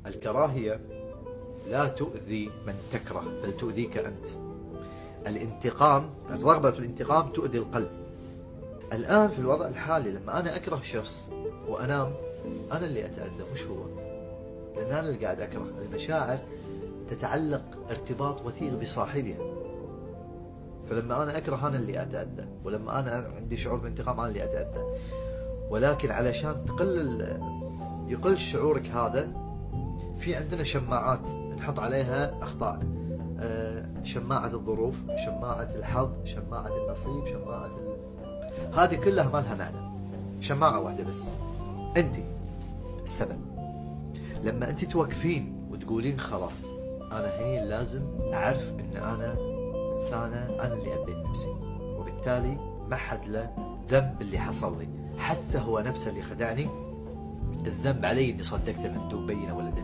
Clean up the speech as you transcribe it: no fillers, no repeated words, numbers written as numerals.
الكراهية لا تؤذي من تكره بل تؤذيك أنت. الانتقام، الرغبة في الانتقام تؤذي القلب. الآن في الوضع الحالي لما أنا أكره شخص وأنام، أنا اللي أتأذى مش هو، لأن أنا اللي قاعد أكره. المشاعر تتعلق ارتباط وثيق بصاحبها، فلما أنا أكره أنا اللي أتأذى، ولما أنا عندي شعور بالانتقام أنا اللي أتأذى. ولكن علشان يقل شعورك هذا، في عندنا شماعات نحط عليها أخطائنا. شماعة الظروف، شماعة الحظ، شماعة النصيب، هذه كلها ما لها معنى. شماعة واحدة بس، أنت السبب. لما أنت توقفين وتقولين خلاص أنا هني لازم أعرف أن أنا إنسانة، أنا اللي أذيت نفسي، وبالتالي ما حد له ذنب اللي حصل لي، حتى هو نفسه اللي خدعني الذنب علي إني صدقته من دون بينة ولا دليل.